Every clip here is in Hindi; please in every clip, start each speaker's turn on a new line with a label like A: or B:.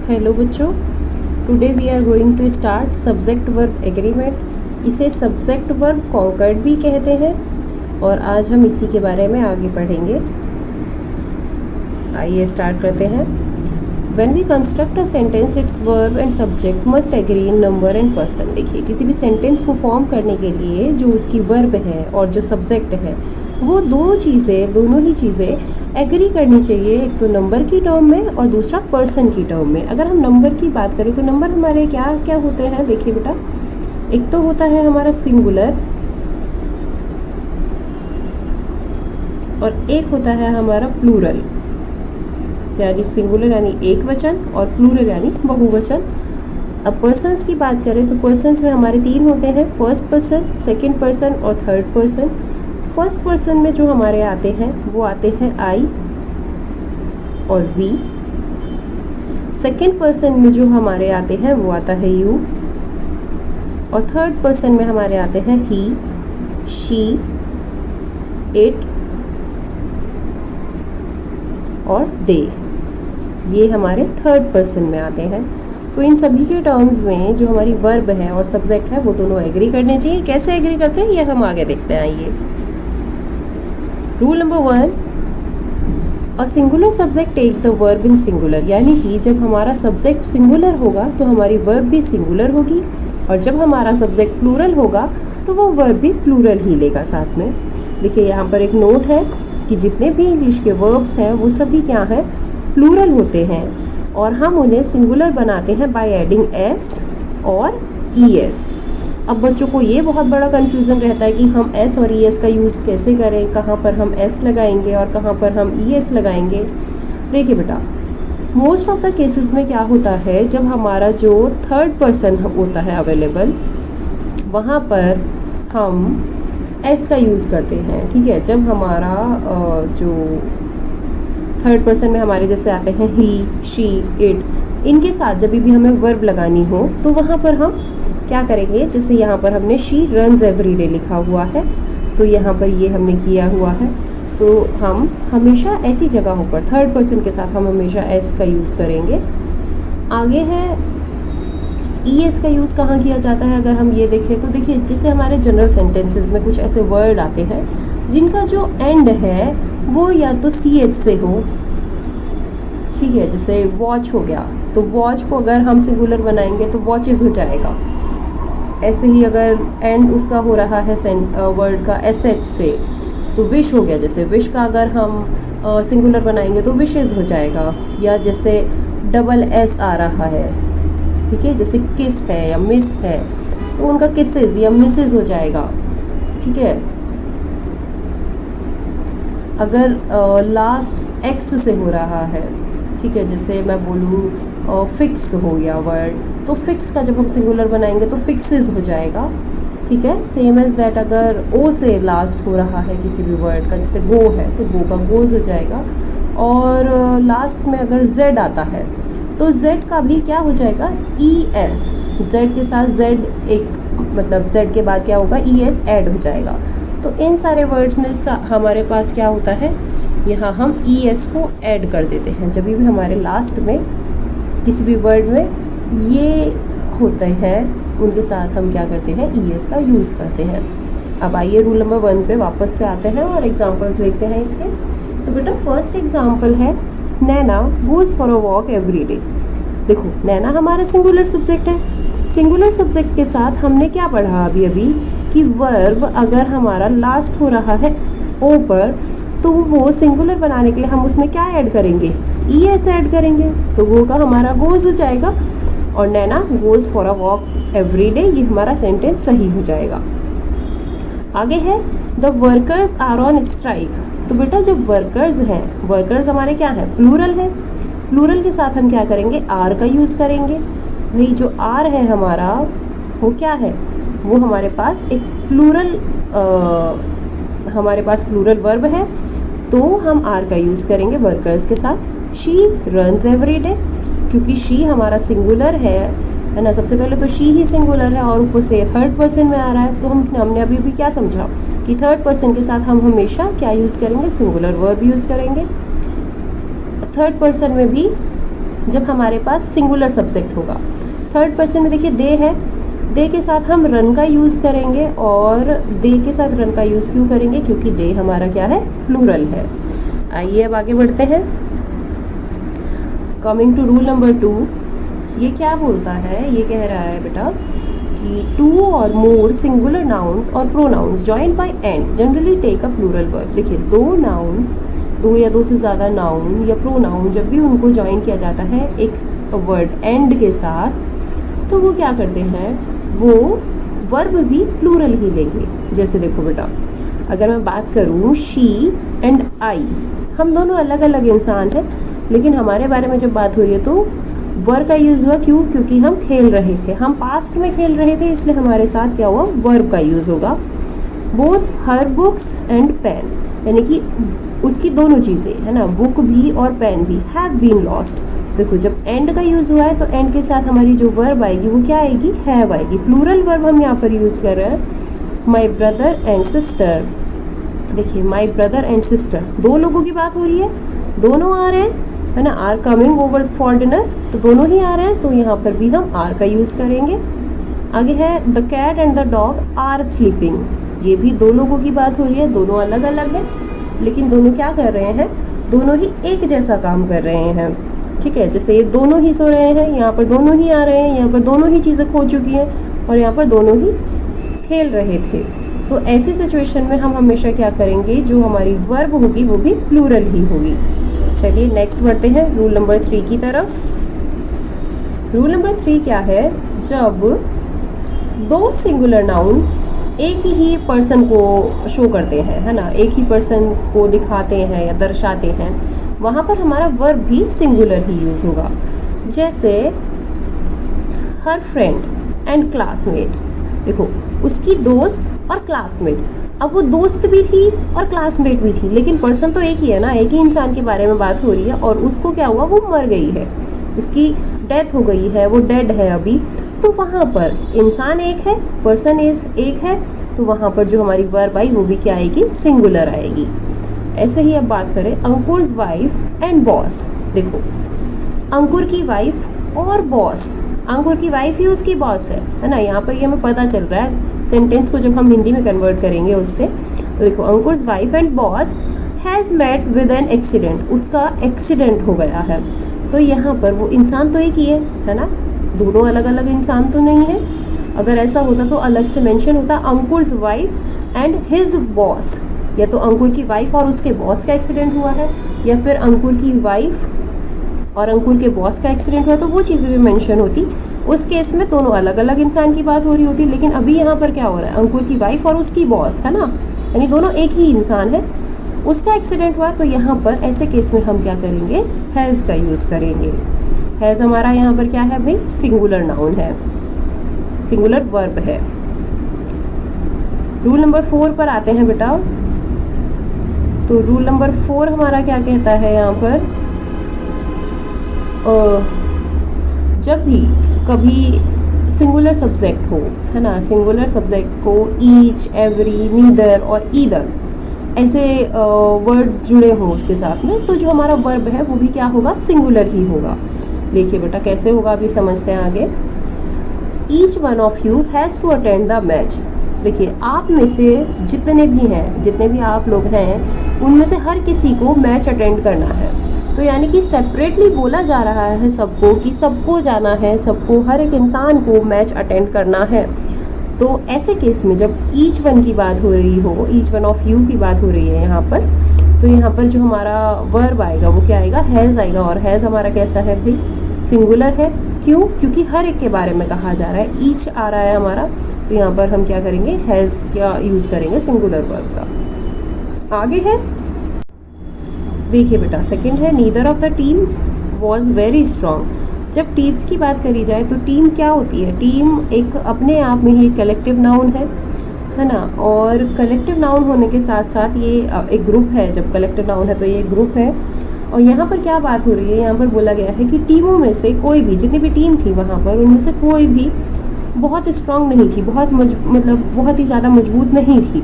A: हेलो बच्चों, today we are going to start subject verb agreement. इसे सब्जेक्ट वर्ब कॉन्कर्ड भी कहते हैं और आज हम इसी के बारे में आगे पढ़ेंगे। आइए स्टार्ट करते हैं। When we construct a sentence, its verb and subject must agree in number and person। देखिए, किसी भी सेंटेंस को फॉर्म करने के लिए जो उसकी वर्ब है और जो सब्जेक्ट है वो दोनों ही चीज़ें एग्री करनी चाहिए। एक तो नंबर की टर्म में और दूसरा पर्सन की टर्म में। अगर हम नंबर की बात करें तो नंबर हमारे क्या क्या होते हैं, देखिए बेटा, एक तो होता है हमारा सिंगुलर और एक होता है हमारा प्लूरल, यानी सिंगुलर यानी एक वचन और प्लूरल यानी बहुवचन। अब पर्सन्स की बात करें तो पर्सन्स में हमारे तीन होते हैं, फर्स्ट पर्सन, सेकंड पर्सन और थर्ड पर्सन। फर्स्ट पर्सन में जो हमारे आते हैं वो आते हैं आई और वी। सेकंड पर्सन में जो हमारे आते हैं वो आता है यू और थर्ड पर्सन में हमारे आते हैं ही, शी, इट और दे। ये हमारे थर्ड पर्सन में आते हैं। तो इन सभी के टर्म्स में जो हमारी वर्ब है और सब्जेक्ट है वो दोनों एग्री करने चाहिए। कैसे एग्री करते हैं ये हम आगे देखते हैं। आइए, rule number 1, a singular subject take the verb in singular. यानी कि जब हमारा सब्जेक्ट सिंगुलर होगा तो हमारी वर्ब भी सिंगुलर होगी और जब हमारा सब्जेक्ट प्लूरल होगा तो वो वर्ब भी प्लूरल ही लेगा साथ में। देखिए, यहाँ पर एक नोट है कि जितने भी इंग्लिश के वर्ब्स हैं वो सभी क्या हैं, प्लूरल होते हैं और हम उन्हें सिंगुलर बनाते हैं बाय एडिंग एस और ईएस। अब बच्चों को ये बहुत बड़ा कन्फ्यूज़न रहता है कि हम एस और ईएस का यूज़ कैसे करें, कहाँ पर हम एस लगाएंगे और कहाँ पर हम ईएस लगाएंगे। देखिए बेटा, मोस्ट ऑफ द केसेस में क्या होता है, जब हमारा जो थर्ड पर्सन होता है अवेलेबल वहाँ पर हम एस का यूज़ करते हैं। ठीक है, जब हमारा जो थर्ड पर्सन में हमारे जैसे आते हैं ही, शी, इट, इनके साथ जब भी हमें वर्ब लगानी हो तो वहाँ पर हम क्या करेंगे, जैसे यहाँ पर हमने शी रन्स एवरीडे लिखा हुआ है तो यहाँ पर ये हमने किया हुआ है, तो हम हमेशा ऐसी जगहों पर थर्ड पर्सन के साथ हम हमेशा एस का यूज़ करेंगे। आगे है ईएस का यूज़ कहाँ किया जाता है। अगर हम ये देखें तो देखिए, जैसे हमारे जनरल सेंटेंसेस में कुछ ऐसे वर्ड आते हैं जिनका जो एंड है वो या तो CH से हो, ठीक है, जैसे वॉच हो गया तो वॉच को अगर हम सिंगुलर बनाएंगे तो वॉचेस हो जाएगा। ऐसे ही अगर एंड उसका हो रहा है वर्ड का SH से तो विश हो गया, जैसे विश का अगर हम सिंगुलर बनाएंगे तो विशेस हो जाएगा। या जैसे डबल S आ रहा है, ठीक है, जैसे किस है या मिस है तो उनका किसेस या मिसेस हो जाएगा। ठीक है, अगर लास्ट एक्स से हो रहा है, ठीक है, जैसे मैं बोलूँ फिक्स हो गया वर्ड तो फिक्स का जब हम सिंगुलर बनाएंगे तो फिक्सेस हो जाएगा। ठीक है, सेम एज दैट अगर ओ से लास्ट हो रहा है किसी भी वर्ड का, जैसे गो है तो गो का गोज हो जाएगा। और लास्ट में अगर जेड आता है तो जेड का भी क्या हो जाएगा, ES। जेड के साथ जेड एक मतलब जेड के बाद क्या होगा, ES ऐड हो जाएगा। तो इन सारे वर्ड्स में हमारे पास क्या होता है, यहाँ हम ES को ऐड कर देते हैं। जब भी हमारे लास्ट में किसी भी वर्ड में ये होते हैं उनके साथ हम क्या करते हैं, ES का यूज़ करते हैं। अब आइए रूल नंबर 1 पे वापस से आते हैं और एग्जांपल्स देखते हैं इसके। तो बेटा, फर्स्ट एग्जांपल है Naina goes for a walk every day. देखो, नैना हमारा सिंगुलर सब्जेक्ट है। सिंगुलर सब्जेक्ट के साथ हमने क्या पढ़ा अभी कि वर्ब अगर हमारा लास्ट हो रहा है ओ पर तो वो सिंगुलर बनाने के लिए हम उसमें क्या ऐड करेंगे, ES ऐड करेंगे, तो वो का हमारा गोज़ हो जाएगा और Naina goes for a walk every day, ये हमारा सेंटेंस सही हो जाएगा। आगे है the workers are on strike. तो बेटा, जो वर्कर्स हैं, वर्कर्स हमारे क्या हैं, प्लूरल है। प्लूरल के साथ हम क्या करेंगे, आर का यूज़ करेंगे। भाई जो आर है हमारा वो क्या है, वो हमारे पास एक प्लूरल वर्ब है तो हम आर का यूज़ करेंगे वर्कर्स के साथ। शी रन्स एवरी डे, क्योंकि शी हमारा सिंगुलर है ना, सबसे पहले तो शी ही सिंगुलर है और ऊपर से थर्ड पर्सन में आ रहा है तो हमने अभी भी क्या समझा कि थर्ड पर्सन के साथ हम हमेशा क्या यूज़ करेंगे, सिंगुलर वर्ब यूज़ करेंगे। थर्ड पर्सन में भी जब हमारे पास सिंगुलर सब्जेक्ट होगा। थर्ड पर्सन में देखिए दे है, दे के साथ हम रन का यूज़ करेंगे, और दे के साथ रन का यूज़ क्यों करेंगे, क्योंकि दे हमारा क्या है, प्लूरल है। आइए अब आगे बढ़ते हैं। कमिंग टू रूल नंबर 2, ये क्या बोलता है, ये कह रहा है बेटा कि 2 और मोर सिंगुलर नाउन्स और pronouns joined by and generally take a plural verb. देखिए दो नाउन, दो या दो से ज़्यादा नाउन या प्रोनाउन जब भी उनको जॉइन किया जाता है एक वर्ड एंड के साथ, तो वो क्या करते हैं, वो वर्ब भी प्लूरल ही लेंगे। जैसे देखो बेटा, अगर मैं बात करूँ शी एंड आई, हम दोनों अलग अलग इंसान हैं, लेकिन हमारे बारे में जब बात हो रही है तो वर्ब का यूज़ हुआ। क्यों, क्योंकि हम खेल रहे थे, हम पास्ट में खेल रहे थे, इसलिए हमारे साथ क्या हुआ, वर्ब का यूज़ होगा। Both her books and pen, यानी कि उसकी दोनों चीज़ें है ना, बुक भी और पेन भी, हैव बीन लॉस्ट। देखो जब एंड का यूज़ हुआ है तो एंड के साथ हमारी जो वर्ब आएगी वो क्या आएगी, हैव आएगी। प्लूरल वर्ब हम यहाँ पर यूज़ कर रहे हैं। माई ब्रदर एंड सिस्टर, देखिए माई ब्रदर एंड सिस्टर, दो लोगों की बात हो रही है, दोनों आ रहे हैं है ना, are coming over for dinner, तो दोनों ही आ रहे हैं, तो यहाँ पर भी हम आर का यूज़ करेंगे। आगे है the cat and the dog are sleeping, ये भी दो लोगों की बात हो रही है, दोनों अलग अलग हैं, लेकिन दोनों क्या कर रहे हैं, दोनों ही एक जैसा काम कर रहे हैं। ठीक है, जैसे ये दोनों ही सो रहे हैं, यहाँ पर दोनों ही आ रहे हैं, यहाँ पर दोनों ही चीज़ें खो चुकी हैं, और यहाँ पर दोनों ही खेल रहे थे। तो ऐसी सिचुएशन में हम हमेशा क्या करेंगे, जो हमारी वर्ब होगी वो भी प्लूरल ही होगी। चलिए नेक्स्ट बढ़ते हैं रूल नंबर 3 की तरफ। रूल नंबर 3 क्या है, जब दो सिंगुलर नाउन एक ही पर्सन को शो करते हैं, है ना, एक ही पर्सन को दिखाते हैं या दर्शाते हैं, वहाँ पर हमारा वर्ब भी सिंगुलर ही यूज़ होगा। जैसे हर फ्रेंड एंड क्लासमेट, देखो उसकी दोस्त और क्लासमेट, अब वो दोस्त भी थी और क्लासमेट भी थी, लेकिन पर्सन तो एक ही है ना, एक ही इंसान के बारे में बात हो रही है, और उसको क्या हुआ, वो मर गई है, उसकी डेथ हो गई है, वो डेड है अभी, तो वहाँ पर इंसान एक है, पर्सन एक है, तो वहाँ पर जो हमारी वर्ब आई वो भी क्या आएगी, सिंगुलर आएगी। ऐसे ही अब बात करें अंकुर्स वाइफ एंड बॉस, देखो अंकुर की वाइफ और बॉस, अंकुर की वाइफ ही उसकी बॉस है ना, यहाँ पर ये हमें पता चल रहा है सेंटेंस को जब हम हिंदी में कन्वर्ट करेंगे उससे। तो देखो Ankur's wife and boss has met with an accident, उसका एक्सीडेंट हो गया है, तो यहाँ पर वो इंसान तो एक ही है ना, दोनों अलग अलग इंसान तो नहीं है। अगर ऐसा होता तो अलग से मेंशन होता अंकुर्स वाइफ एंड हिज बॉस, या तो अंकुर की वाइफ और उसके बॉस का एक्सीडेंट हुआ है, या फिर अंकुर की वाइफ और अंकुर के बॉस का एक्सीडेंट हुआ, तो वो चीज़ें भी मेंशन होती। उस केस में दोनों अलग अलग इंसान की बात हो रही होती, लेकिन अभी यहाँ पर क्या हो रहा है, अंकुर की वाइफ और उसकी बॉस, है ना, यानी दोनों एक ही इंसान है, उसका एक्सीडेंट हुआ, तो यहाँ पर ऐसे केस में हम क्या करेंगे, हैज़ का यूज़ करेंगे। हैज़ हमारा यहाँ पर क्या है भाई, सिंगुलर नाउन है, सिंगुलर वर्ब है। रूल नंबर 4 पर आते हैं बेटा। तो रूल नंबर 4 हमारा क्या कहता है यहाँ पर, जब भी कभी सिंगुलर सब्जेक्ट हो, है ना, सिंगुलर सब्जेक्ट को ईच, एवरी, नीदर और ईदर ऐसे वर्ड जुड़े हों उसके साथ में, तो जो हमारा वर्ब है वो भी क्या होगा, सिंगुलर ही होगा। देखिए बेटा कैसे होगा, अभी समझते हैं आगे। Each one of you has to attend the match, देखिए आप में से जितने भी आप लोग हैं, उनमें से हर किसी को मैच अटेंड करना है। तो यानी कि सेपरेटली बोला जा रहा है सबको कि सबको जाना है, सबको, हर एक इंसान को मैच अटेंड करना है। तो ऐसे केस में जब ईच वन की बात हो रही हो, ईच वन ऑफ यू की बात हो रही है यहाँ पर, तो यहाँ पर जो हमारा वर्ब आएगा वो क्या आएगा, हैज़ आएगा। और हैज़ हमारा कैसा है भाई, सिंगुलर है। क्यों, क्योंकि हर एक के बारे में कहा जा रहा है, ईच आ रहा है हमारा, तो यहाँ पर हम क्या करेंगे, हैज़ क्या यूज़ करेंगे, सिंगुलर वर्ब का। आगे है, देखिए बेटा सेकंड है, neither of the teams was very strong. जब टीम्स की बात करी जाए तो टीम क्या होती है, टीम एक अपने आप में ही कलेक्टिव नाउन है ना, और कलेक्टिव नाउन होने के साथ साथ ये एक ग्रुप है। जब कलेक्टिव नाउन है तो ये ग्रुप है। और यहाँ पर क्या बात हो रही है, यहाँ पर बोला गया है कि टीमों में से कोई भी, जितनी भी टीम थी वहाँ पर, उनमें से कोई भी बहुत स्ट्रांग नहीं थी, बहुत ही ज़्यादा मजबूत नहीं थी।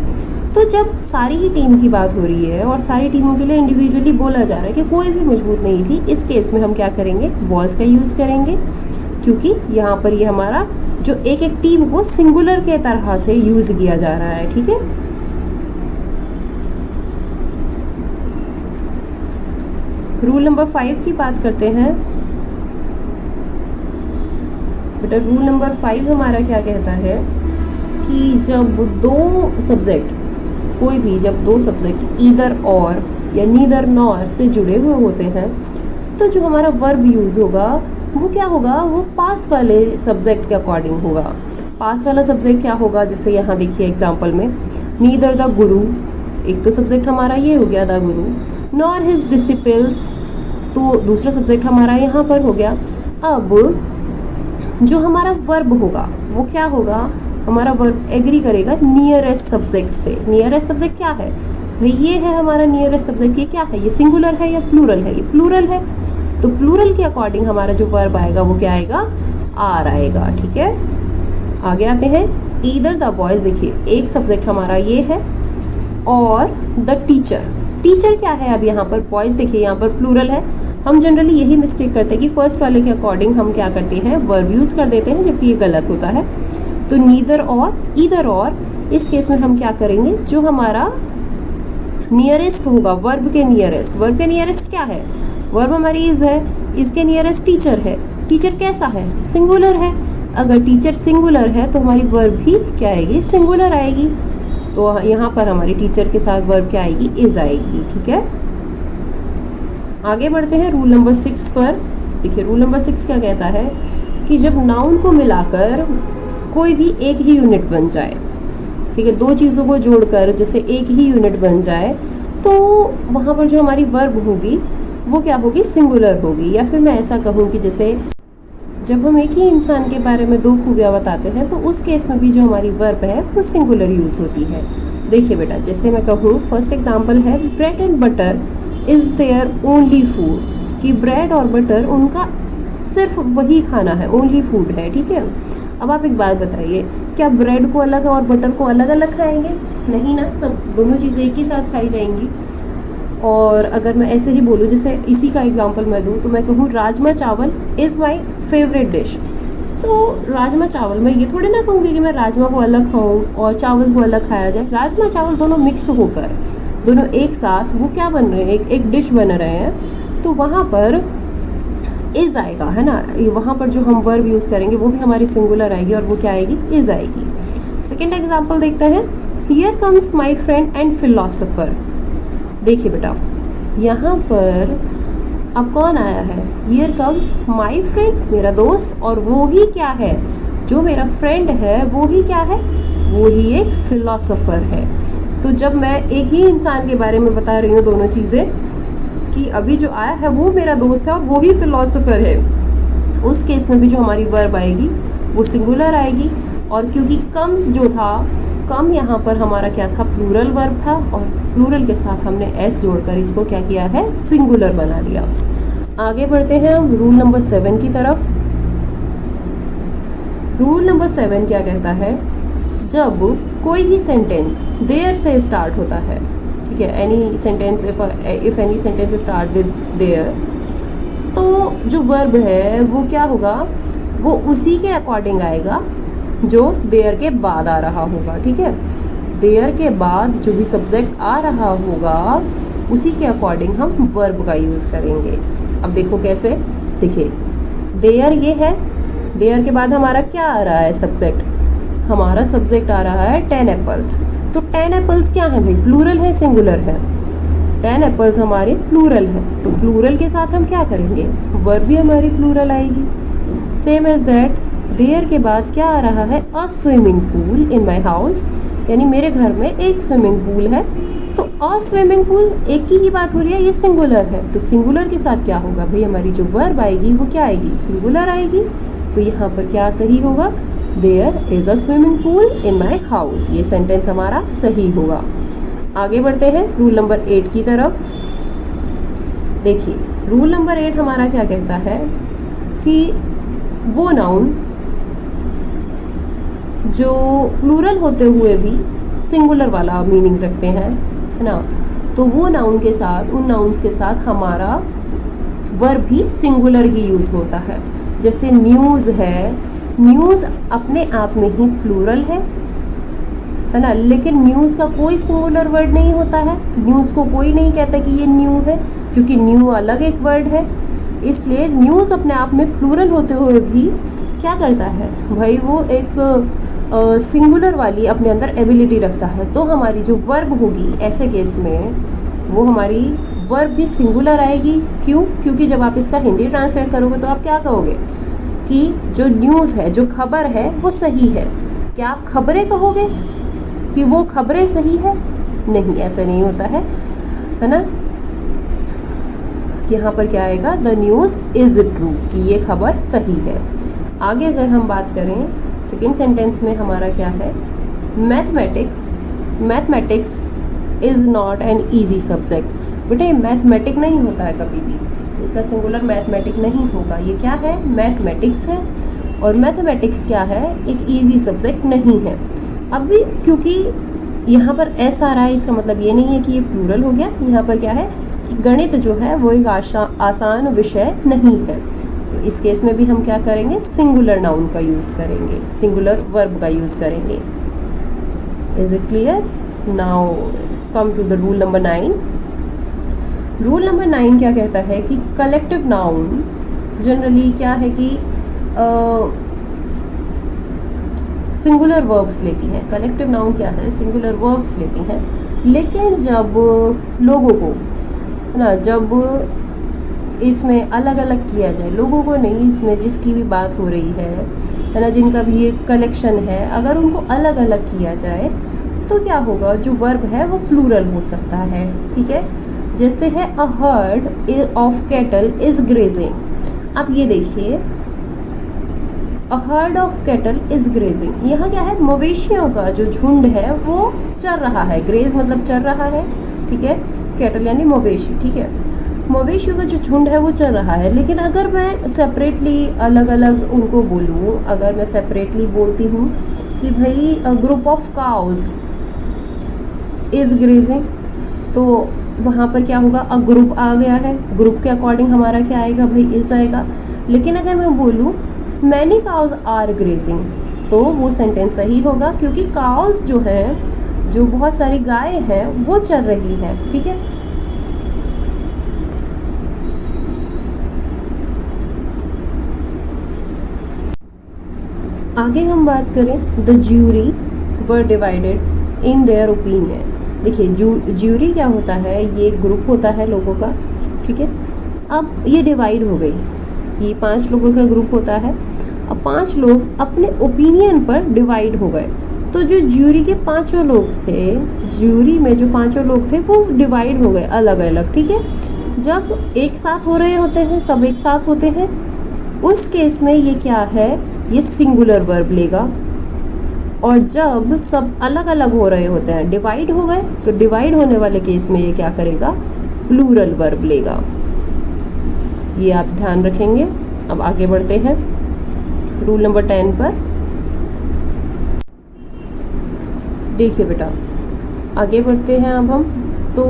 A: तो जब सारी ही टीम की बात हो रही है और सारी टीमों के लिए इंडिविजुअली बोला जा रहा है कि कोई भी मजबूत नहीं थी, इस केस में हम क्या करेंगे, वॉज का यूज़ करेंगे, क्योंकि यहाँ पर ये हमारा जो एक एक टीम को सिंगुलर के तरह से यूज़ किया जा रहा है। ठीक है, रूल नंबर 5 की बात करते हैं। बेटा रूल नंबर 5 हमारा क्या कहता है कि जब दो सब्जेक्ट, कोई भी जब दो सब्जेक्ट ईदर और या नीदर नॉर से जुड़े हुए होते हैं, तो जो हमारा वर्ब यूज़ होगा वो क्या होगा, वो पास वाले सब्जेक्ट के अकॉर्डिंग होगा। पास वाला सब्जेक्ट क्या होगा, जैसे यहाँ देखिए एग्जांपल में, नीदर द गुरु, एक तो सब्जेक्ट हमारा ये हो गया the Guru, nor his disciples, तो दूसरा सब्जेक्ट हमारा यहाँ पर हो गया। अब जो हमारा वर्ब होगा वो क्या होगा, हमारा वर्ब एग्री करेगा नियरेस्ट सब्जेक्ट से। नियरेस्ट सब्जेक्ट क्या है भाई, ये है हमारा नियरेस्ट सब्जेक्ट। ये क्या है, ये सिंगुलर है या प्लूरल है, ये प्लूरल है, तो प्लूरल के अकॉर्डिंग हमारा जो वर्ब आएगा वो क्या आएगा, आर आएगा। ठीक है, आगे आते हैं, ईदर द बॉयज, देखिए एक सब्जेक्ट हमारा ये है और द टीचर। टीचर क्या है अब यहाँ पर, बॉयज देखिए यहाँ पर प्लूरल है। हम जनरली यही मिस्टेक करते हैं कि फर्स्ट वाले के अकॉर्डिंग हम क्या करते हैं, वर्ब यूज़ कर देते हैं, जबकि ये गलत होता है। तो नीदर और, ईदर और, इस केस में हम क्या करेंगे, जो हमारा नियरेस्ट होगा, वर्ब के नियरेस्ट, वर्ब के नियरेस्ट क्या है, वर्ब हमारी इज है, इसके नियरेस्ट टीचर है। टीचर कैसा है, सिंगुलर है। अगर टीचर सिंगुलर है तो हमारी वर्ब भी क्या आएगी, सिंगुलर आएगी। तो यहाँ पर हमारी टीचर के साथ वर्ब क्या आएगी, इज आएगी। ठीक है, आगे बढ़ते हैं रूल नंबर 6 पर। देखिए रूल नंबर 6 क्या कहता है कि जब नाउन को मिलाकर कोई भी एक ही यूनिट बन जाए, ठीक है, दो चीज़ों को जोड़कर जैसे एक ही यूनिट बन जाए, तो वहाँ पर जो हमारी वर्ब होगी वो क्या होगी, सिंगुलर होगी। या फिर मैं ऐसा कहूँ कि जैसे जब हम एक ही इंसान के बारे में दो खूबियाँ बताते हैं, तो उस केस में भी जो हमारी वर्ब है वो सिंगुलर यूज़ होती है। देखिए बेटा, जैसे मैं कहूँ, फर्स्ट एग्जांपल है, bread and butter is their only food, कि ब्रेड और बटर उनका सिर्फ वही खाना है, ओनली फूड है। ठीक है, अब आप एक बात बताइए, क्या ब्रेड को अलग और बटर को अलग अलग खाएंगे, नहीं ना, सब दोनों चीज़ें एक ही साथ खाई जाएंगी। और अगर मैं ऐसे ही बोलूँ, जैसे इसी का एग्जांपल मैं दूँ, तो मैं कहूँ राजमा चावल इज़ माय फेवरेट डिश, तो राजमा चावल, मैं ये थोड़ी ना कहूँगी कि मैं राजमा को अलग खाऊँ और चावल को अलग खाया जाए। राजमा चावल दोनों मिक्स होकर, दोनों एक साथ वो क्या बन रहे हैं, एक डिश बन रहे हैं, तो वहाँ पर इज़ आएगा, है ना। वहाँ पर जो हम वर्ब यूज़ करेंगे वो भी हमारी सिंगुलर आएगी और वो क्या आएगी, इज़ आएगी। सेकेंड एग्जाम्पल देखते हैं, here comes my friend and philosopher. देखिए बेटा, यहाँ पर अब कौन आया है, हियर कम्स माई फ्रेंड, मेरा दोस्त, और वो ही क्या है, जो मेरा फ्रेंड है वो ही क्या है, वो ही एक फिलोसोफर है। तो जब मैं एक ही इंसान के बारे में बता रही हूँ दोनों चीज़ें, कि अभी जो आया है वो मेरा दोस्त है और वो ही फिलोसोफर है, उस केस में भी जो हमारी वर्ब आएगी वो सिंगुलर आएगी। और क्योंकि कम्स जो था, कम यहाँ पर हमारा क्या था, प्लूरल वर्ब था, और प्लूरल के साथ हमने एस जोड़कर इसको क्या किया है, सिंगुलर बना दिया। आगे बढ़ते हैं हम रूल नंबर 7 की तरफ। रूल नंबर 7 क्या कहता है, जब कोई भी सेंटेंस देयर से स्टार्ट होता है, ठीक है, any sentence, if any sentence start with their, तो जो वर्ब है वो क्या होगा, वो उसी के अकॉर्डिंग आएगा जो देयर के बाद आ रहा होगा। ठीक है, देयर के बाद जो भी सब्जेक्ट आ रहा होगा उसी के अकॉर्डिंग हम वर्ब का यूज़ करेंगे। अब देखो कैसे, देखिए देयर ये है, देयर के बाद हमारा क्या आ रहा है सब्जेक्ट, हमारा सब्जेक्ट आ रहा है 10 एप्पल्स। तो 10 एप्पल्स क्या है भाई, प्लूरल है, सिंगुलर है, 10 एप्पल्स हमारे प्लूरल है, तो प्लूरल के साथ हम क्या करेंगे, वर्ब भी हमारी प्लूरल आएगी। सेम एज दैट, देयर के बाद क्या आ रहा है, a swimming pool in my house, यानी मेरे घर में एक स्विमिंग पूल है, तो अ स्विमिंग पूल एक की ही बात हो रही है, ये सिंगुलर है, तो सिंगुलर के साथ क्या होगा भाई, हमारी जो वर्ब आएगी वो क्या आएगी, सिंगुलर आएगी। तो यहाँ पर क्या सही होगा, there is a swimming pool in my house, ये सेंटेंस हमारा सही होगा। आगे बढ़ते हैं रूल नंबर 8 की तरफ। देखिए रूल नंबर 8 हमारा क्या कहता है कि वो नाउन जो प्लूरल होते हुए भी सिंगुलर वाला मीनिंग रखते हैं, है ना। तो वो नाउन के साथ, उन नाउन्स के साथ हमारा वर्ब भी सिंगुलर ही यूज़ होता है। जैसे न्यूज़ है, न्यूज़ अपने आप में ही प्लूरल है ना, लेकिन न्यूज़ का कोई सिंगुलर वर्ड नहीं होता है। न्यूज़ को कोई नहीं कहता कि ये न्यू है, क्योंकि न्यू अलग एक वर्ड है। इसलिए न्यूज़ अपने आप में प्लूरल होते हुए भी क्या करता है भाई, वो एक सिंगुलर वाली अपने अंदर एबिलिटी रखता है। तो हमारी जो वर्ब होगी ऐसे केस में, वो हमारी वर्ब भी सिंगुलर आएगी। क्यों? क्योंकि जब आप इसका हिंदी ट्रांसलेट करोगे तो आप क्या कहोगे कि जो न्यूज़ है, जो खबर है वो सही है। क्या आप खबरें कहोगे कि वो खबरें सही है? नहीं, ऐसा नहीं होता है ना। यहाँ पर क्या आएगा, द न्यूज़ इज़ ट्रू, कि ये खबर सही है। आगे अगर हम बात करें सेकेंड सेंटेंस में हमारा क्या है, mathematics is not an easy subject. बेटे मैथमेटिक नहीं होता है कभी भी, इसका सिंगुलर मैथमेटिक नहीं होगा। ये क्या है, मैथमेटिक्स है। और मैथमेटिक्स क्या है, एक ईजी सब्जेक्ट नहीं है। अभी क्योंकि यहाँ पर एस आ रहा है, इसका मतलब ये नहीं है कि ये प्लूरल हो गया। यहाँ पर क्या है कि गणित जो है वो एक आसान विषय नहीं है। तो इस केस में भी हम क्या करेंगे, सिंगुलर नाउन का यूज़ करेंगे, सिंगुलर वर्ब का यूज़ करेंगे। Is it clear? Now come to the rule number 9। Rule number 9 क्या कहता है कि कलेक्टिव नाउन जनरली क्या है कि सिंगुलर वर्ब्स लेती हैं। कलेक्टिव नाउन क्या है, सिंगुलर वर्ब्स लेती हैं। लेकिन जब लोगों को, है ना, जब इसमें अलग अलग किया जाए, लोगों को नहीं, इसमें जिसकी भी बात हो रही है ना, जिनका भी एक कलेक्शन है, अगर उनको अलग अलग किया जाए तो क्या होगा, जो वर्ब है वो प्लूरल हो सकता है। ठीक है, जैसे है a herd of cattle is grazing. अब ये देखिए, a herd of cattle is grazing, यहाँ क्या है, मवेशियों का जो झुंड है वो चर रहा है। ग्रेज मतलब चर रहा है, ठीक है, कैटल यानी मवेशी, ठीक है, मवेशियों का जो झुंड है वो चल रहा है। लेकिन अगर मैं सेपरेटली अलग अलग उनको बोलूँ, अगर मैं सेपरेटली बोलती हूँ कि भाई a group of cows is grazing, तो वहाँ पर क्या होगा, अ ग्रुप आ गया है, ग्रुप के अकॉर्डिंग हमारा क्या आएगा भाई, इज आएगा। लेकिन अगर मैं बोलूँ मैनी काउज आर ग्रेजिंग, तो वो सेंटेंस सही होगा, क्योंकि काउज जो है, जो बहुत सारी गाय हैं वो चल रही है। ठीक है, आगे हम बात करें, the jury were divided in their opinion. देखिए ज्यूरी क्या होता है, ये ग्रुप होता है लोगों का। ठीक है, अब ये डिवाइड हो गई, ये 5 लोगों का ग्रुप होता है। अब 5 लोग अपने ओपिनियन पर डिवाइड हो गए। तो जो ज्यूरी के 5 लोग थे, ज्यूरी में जो 5 लोग थे वो डिवाइड हो गए अलग अलग। ठीक है, जब एक साथ हो रहे होते हैं, सब एक साथ होते हैं, उस केस में ये क्या है, ये सिंगुलर वर्ब लेगा। और जब सब अलग अलग हो रहे होते हैं, डिवाइड हो गए, तो डिवाइड होने वाले केस में ये क्या करेगा, प्लूरल वर्ब लेगा। ये आप ध्यान रखेंगे। अब आगे बढ़ते हैं रूल नंबर 10 पर। देखिए बेटा, आगे बढ़ते हैं अब हम। तो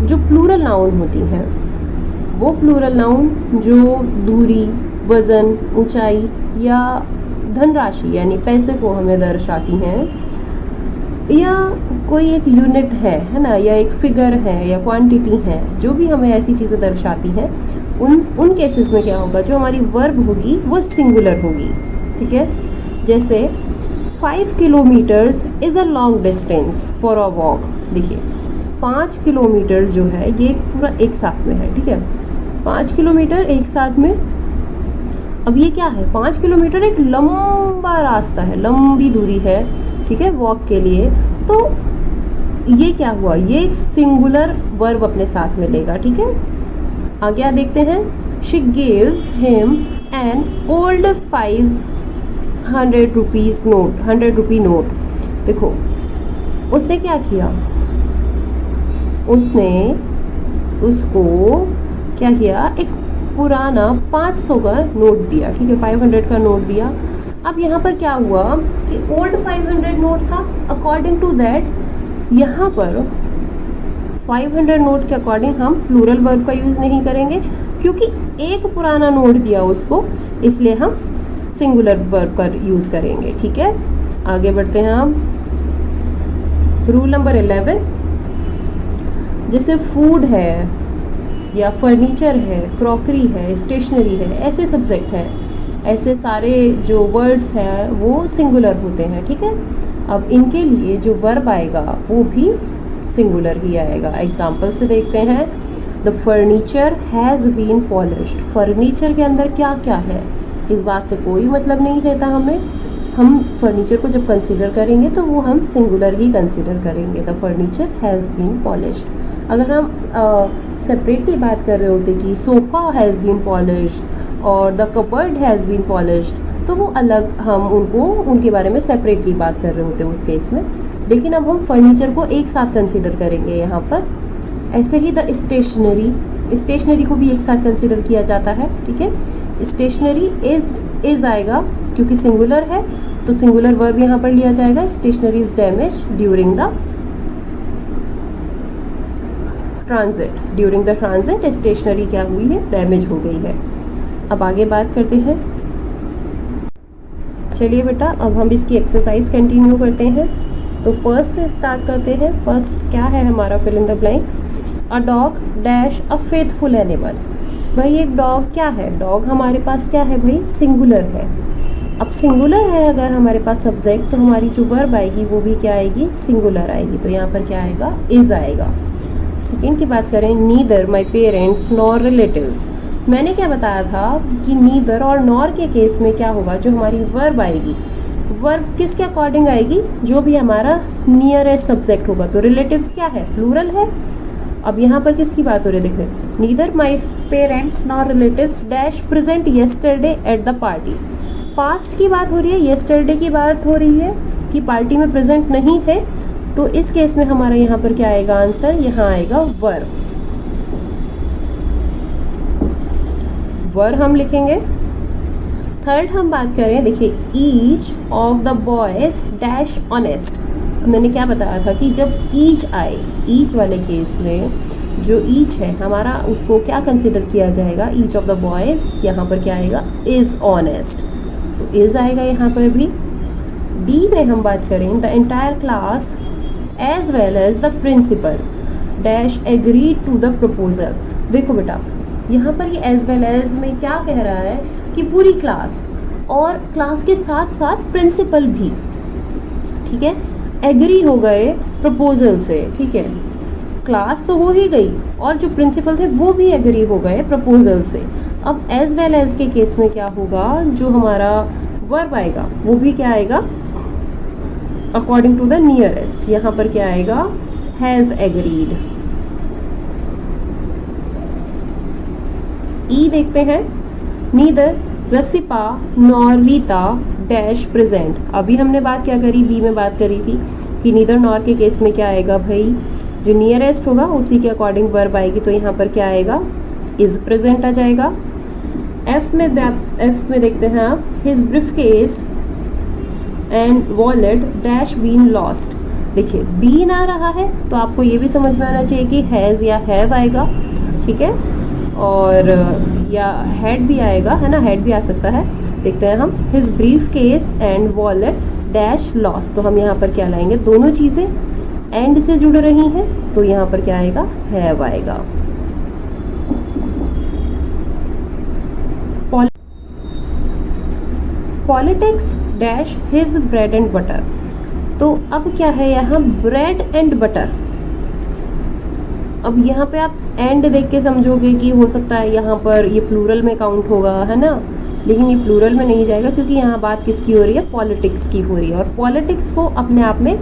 A: जो प्लूरल नाउन होती हैं, वो प्लूरल नाउन जो दूरी, वज़न, ऊंचाई या धनराशि यानी पैसे को हमें दर्शाती हैं, या कोई एक यूनिट है ना, या एक फिगर है या क्वांटिटी है, जो भी हमें ऐसी चीज़ें दर्शाती हैं, उन केसेस में क्या होगा, जो हमारी वर्ब होगी वो सिंगुलर होगी। ठीक है, जैसे 5 kilometres is a long distance for a walk. देखिए 5 किलोमीटर जो है ये पूरा एक साथ में है। ठीक है, 5 किलोमीटर एक साथ में। अब ये क्या है, 5 किलोमीटर एक लंबा रास्ता है, लंबी दूरी है। ठीक है, वॉक के लिए। तो ये क्या हुआ, ये एक सिंगुलर वर्ब अपने साथ में लेगा। ठीक है, आगे देखते हैं। She gives him an old 500 rupees note, 100 rupee note. देखो उसने क्या किया, उसने उसको क्या किया, एक पुराना 500 का नोट दिया। ठीक है, 500 का नोट दिया। अब यहाँ पर क्या हुआ कि ओल्ड 500 नोट था, अकॉर्डिंग टू दैट यहाँ पर 500 नोट के अकॉर्डिंग हम प्लूरल वर्ब का यूज़ नहीं करेंगे, क्योंकि एक पुराना नोट दिया उसको, इसलिए हम सिंगुलर वर्ब का यूज़ करेंगे। ठीक है, आगे बढ़ते हैं हम। रूल नंबर 11, जैसे फूड है या फर्नीचर है, क्रॉकरी है, स्टेशनरी है, ऐसे सब्जेक्ट हैं, ऐसे सारे जो वर्ड्स हैं वो सिंगुलर होते हैं। ठीक है, अब इनके लिए जो वर्ब आएगा वो भी सिंगुलर ही आएगा। एग्जाम्पल से देखते हैं। The furniture has been polished. Furniture के अंदर क्या क्या है इस बात से कोई मतलब नहीं रहता हमें। हम फर्नीचर को जब कंसीडर करेंगे तो वो हम सिंगुलर ही कंसीडर करेंगे। The furniture has been polished. अगर हम सेपरेटली बात कर रहे होते कि सोफ़ा हैज़ बीन पॉलिश्ड और the cupboard has been polished, तो वो अलग हम उनके बारे में सेपरेटली बात कर रहे होते उस केस में। लेकिन अब हम फर्नीचर को एक साथ कंसीडर करेंगे यहाँ पर। ऐसे ही द स्टेशनरी को भी एक साथ कंसीडर किया जाता है। ठीक है, स्टेशनरी इज़ आएगा क्योंकि सिंगुलर है, तो सिंगुलर वर्ब यहाँ पर लिया जाएगा। Stationery is damage during the transit stationery क्या हुई है, डैमेज हो गई है। अब आगे बात करते हैं। चलिए बेटा, अब हम इसकी एक्सरसाइज कंटिन्यू करते हैं। तो फर्स्ट से स्टार्ट करते हैं। फर्स्ट क्या है हमारा, fill in the blanks. A dog dash a faithful animal. भाई एक डॉग क्या है, डॉग हमारे पास क्या है भाई, सिंगुलर है। अब सिंगुलर है अगर हमारे पास सब्जेक्ट, तो हमारी जो वर्ब आएगी वो भी क्या आएगी, सिंगुलर आएगी। तो यहाँ पर क्या आएगा, इज़ आएगा। सेकेंड की बात करें, neither my parents nor relatives. मैंने क्या बताया था कि नीदर और नॉर के केस में क्या होगा, जो हमारी वर्ब आएगी, वर्ब किसके अकॉर्डिंग आएगी, जो भी हमारा नियरेस्ट सब्जेक्ट होगा। तो रिलेटिव्स क्या है, प्लूरल है। अब यहाँ पर किसकी बात हो रही है, देखिए, neither my parents nor relatives dash present yesterday at the party. Past की बात हो रही है, येस्टरडे की बात हो रही है कि पार्टी में प्रेजेंट नहीं थे। तो इस केस में हमारा यहाँ पर क्या आएगा आंसर, यहाँ आएगा वर्ब हम लिखेंगे। थर्ड हम बात करें, देखिए, each of the boys dash honest. मैंने क्या बताया था कि जब ईच आए, ईच वाले केस में जो ईच है हमारा, उसको क्या कंसिडर किया जाएगा, ईच ऑफ द बॉयज, यहाँ पर क्या आएगा, इज़ ऑनेस्ट। तो इज़ आएगा यहाँ पर भी। डी में हम बात करें, the entire class as well as the principal dash agree to the proposal. देखो बेटा, यहाँ पर ये एज वेल एज में क्या कह रहा है कि पूरी क्लास, और क्लास के साथ साथ प्रिंसिपल भी, ठीक है, एग्री हो गए प्रपोजल से। ठीक है, क्लास तो हो ही गई और जो प्रिंसिपल थे वो भी एग्री हो गए प्रपोजल से। अब एज वेल एज के केस में क्या होगा, जो हमारा वर्ब आएगा वो भी क्या आएगा, अकॉर्डिंग टू द नियरेस्ट। यहाँ पर क्या आएगा, हैज़ एग्रीड। ई देखते हैं, नीदर रसिपा नॉर रीता डैश प्रेजेंट। अभी हमने बात क्या करी, बी में बात करी थी कि नीदर नॉर के केस में क्या आएगा भाई, जो नियरेस्ट होगा उसी के अकॉर्डिंग वर्ब आएगी। तो यहाँ पर क्या आएगा, इज प्रेजेंट आ जाएगा। एफ में देखते हैं आप, his briefcase and wallet dash been lost. देखिए, बीन आ रहा है तो आपको ये भी समझ में आना चाहिए कि हैज़ या हैव आएगा। ठीक है, और या हैड भी आएगा, है ना, हैड भी आ सकता है। देखते हैं हम, his briefcase and wallet dash lost. तो हम यहाँ पर क्या लाएंगे, दोनों चीज़ें एंड से जुड़ रही हैं, तो यहाँ पर क्या आएगा, हैव आएगा। Politics dash his bread and butter. तो अब क्या है यहाँ, ब्रेड एंड बटर। अब यहाँ पे आप एंड देख के समझोगे कि हो सकता है यहाँ पर ये प्लूरल में काउंट होगा, है ना, लेकिन ये प्लूरल में नहीं जाएगा क्योंकि यहाँ बात किसकी हो रही है, पॉलिटिक्स की हो रही है। और पॉलिटिक्स को अपने आप में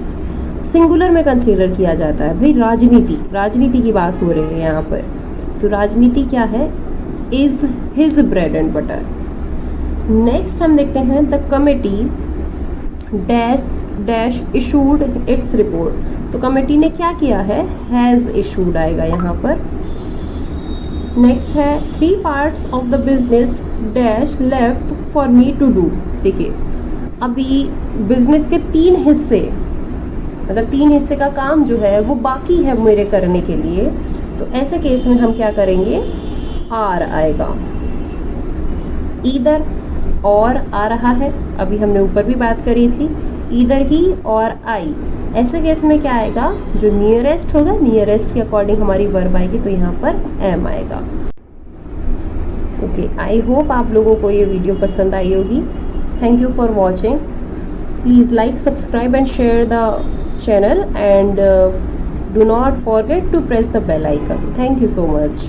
A: सिंगुलर में कंसीडर किया जाता है। भाई राजनीति की बात हो रही है यहाँ पर, तो राजनीति क्या है, is his bread and butter. Next हम देखते हैं, the committee dash issued its report. तो कमेटी ने क्या किया है, हैज़ इशूड आएगा यहाँ पर। नेक्स्ट है, 3 parts of the business dash left for me to do. देखिए, अभी बिजनेस के 3 हिस्से, मतलब 3 हिस्से का काम जो है वो बाकी है मेरे करने के लिए, तो ऐसे केस में हम क्या करेंगे, आर आएगा। ईदर और आ रहा है, अभी हमने ऊपर भी बात करी थी, ईदर ही और आई, ऐसे केस में क्या आएगा, जो नियरेस्ट होगा, नियरेस्ट के अकॉर्डिंग हमारी वर्ब आएगी, तो यहाँ पर एम आएगा। ओके, आई होप आप लोगों को ये वीडियो पसंद आई होगी। Thank you for watching. Please like, subscribe and share the channel, and do not forget to press the bell icon. Thank you so much.